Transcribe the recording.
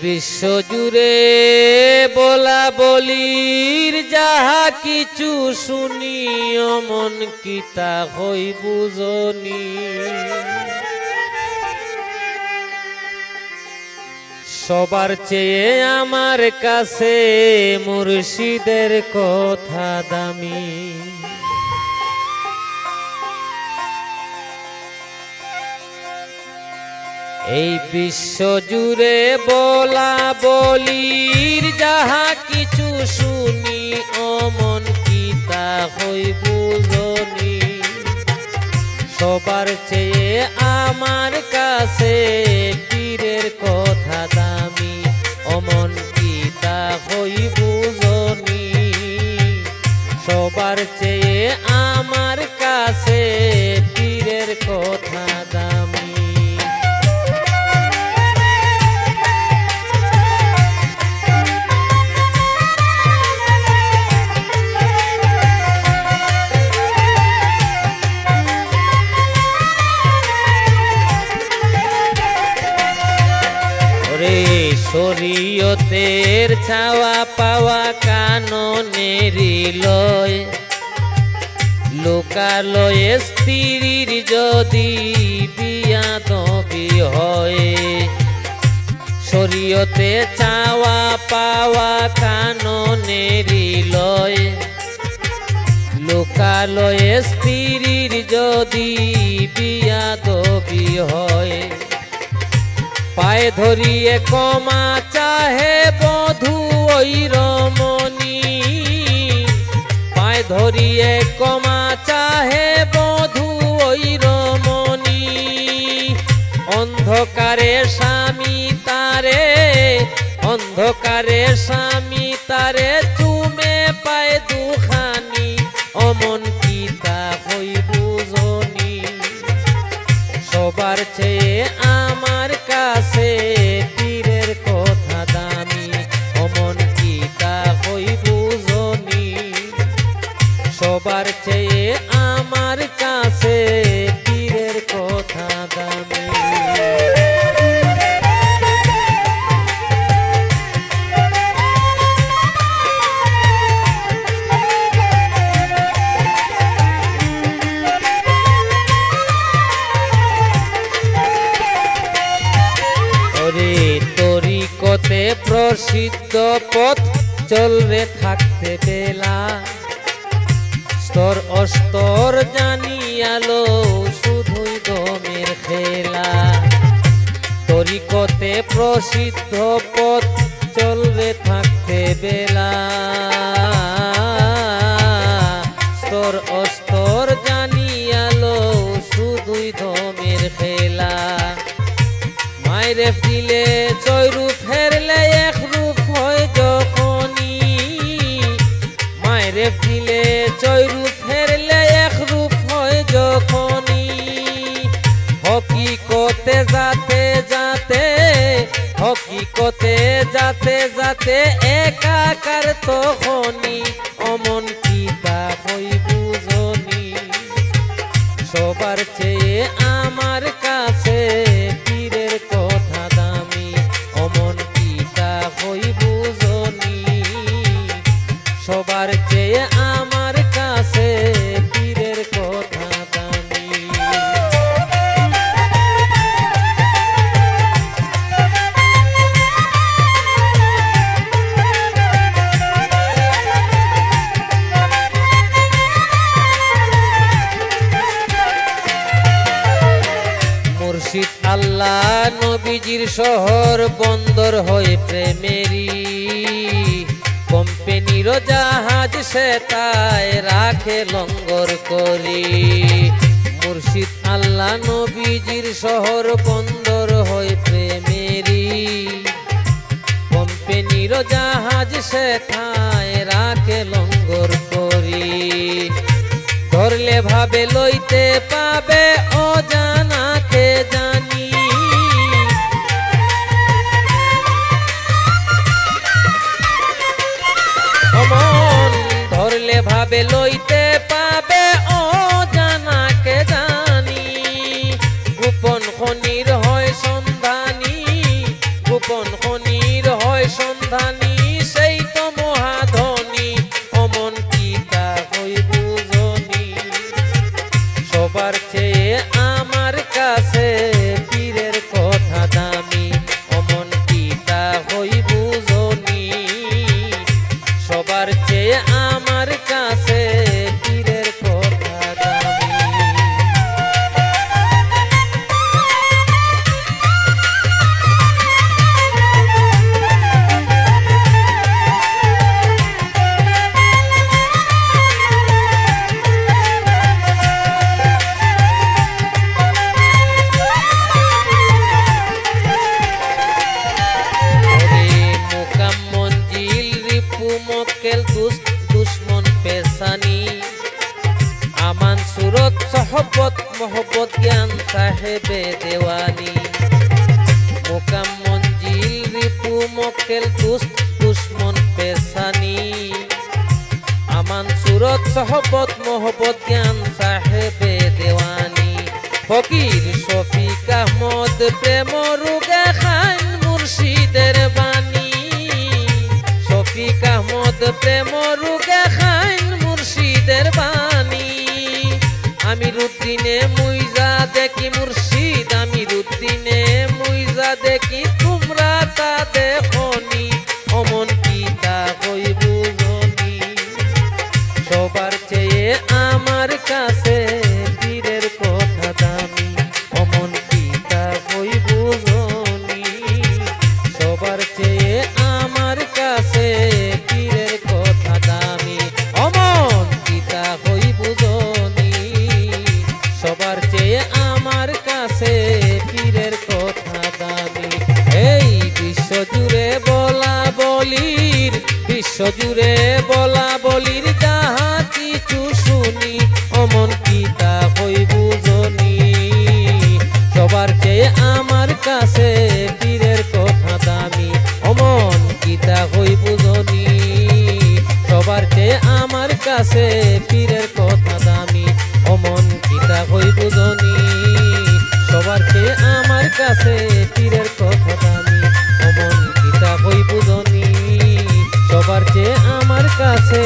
বিশ্ব জুড়ে বলা বলির যাহা কিছু শুনি অমন কিতা হই বুঝনি সবার চেয়ে আমার কাছে মুর্শিদের কথা দামি এই বিশ্ব জুড়ে বলা বলির যাহা কিছু শুনি অমন কিতা হই বুঝনি সবার চেয়ে আমার কাছে পীরের কথা দামি অমন কিতা হই বুঝনি সবার চেয়ে আমার কাছে পীরের কথা দামি শরীয়তের ছাওয়া পাওয়া কাননেরি লয় লোকালয়ে স্ত্রীর যদি বিয়াদবি হয় শরীয়তে ছাওয়া পাওয়া কাননেরি লয় লোকালয়ে স্ত্রীর যদি বিয়াদবি হয় পায়ে ধরিয়ে কমা চাহে বধূ ওই রমণী পায়ে ধরিয়ে কমা চাহে বধূ ওই রমণী অন্ধকারে স্বামী তারে চুমে পায় দুখানি অমন কিতা হই বুঝনি সবার চেয়ে আমার কাছে পীরের কথা দামি অমন কিতা হই বুঝনি সবার চেয়ে আমার কাছে পীরের কথা দামি তরিকতে প্রসিদ্ধ পথ চলবে থাকতে বেলা স্তর অস্তর জানিয়ালো শুধুই দমের খেলা তরিকতে প্রসিদ্ধ পথ চলবে থাকতে বেলা স্তর অস্তর জানিয়ালো শুধুই দমের খেলা মায়ের দিলে চৈরূপ ফেরলে এক রূপ হয় যখনই মায়ের দিলে চৈরূপ ফেরলে এক রূপ হয় যখনই হকিকতে যাতে একাকার তখনই অমন কিতা হই বুঝনি সবার চেয়ে আমার কাছে পীরের কথা দামি অমন কিতা হই বুঝনি সবার চেয়ে আমার কাছে পীরের কথা দামি মুর্শিদ আল্লাহ নবীজির শহর বন্দর হয়ে প্রেমেরি কোম্পানির জাহাজ সে তাই রাখে লঙ্গর করি মুর্শিদ আল্লাহ নবীজির শহর বন্দর হয়ে প্রেমেরি কোম্পানির জাহাজ সে তাই রাখে লঙ্গর করি ধরলে ভাবে লইতে পাবে অজানাকে জানি অমন ধরলে ভাবে লইতে পাবে অজানাকে জানি গোপন খনির হয় সন্ধানী গোপন খনির মক্কেল দুশ্মন পেশানি আমান সুরত সহবত মোহব্বত জ্ঞান সাহেবে দেওয়ানি মোকাম মঞ্জিল রিপু মক্কেল দুশ্মন পেশানি আমান সুরত সহবত মোহব্বত জ্ঞান সাহেবে দেওয়ানি ফকির শফিক আহমদ প্রেম রোগে খান মুর্শিদের বাণী শফিক আহমদ প্রেম রোগে খান মুর্শিদের বাণী আমিরুদ্দিনে মুইজা দেখি মুর্শিদ আমিরুদ্দিনে মুইজা দেখি তোমরা তা দেখনি অমন কি তা কই বুঝনি সবার চেয়ে আমার কাছে পীরের কথা দামি অমন কি তা কই বুঝনি সবার চেয়ে আমার কাছে পীরের কথা দামি অমন কি তা কই বুঝনি সবার চেয়ে আমার কাছে পীরের কথা দামি এই বিশ্বজুড়ে বলা বলির যাহা কিছু শুনি অমন কি তা কই বুঝনি সবার চেয়ে আমার কাছে পীরের কথা দামি অমন কি তা কই বুঝনি সবার চেয়ে আমার কাছে পীরের কথা দামি অমন কি তা কই বুঝনি সবার চেয়ে আমার কাছে পীরের কথা দামি অমন কি তা কই বুঝনি সবার চেয়ে আমার কাছে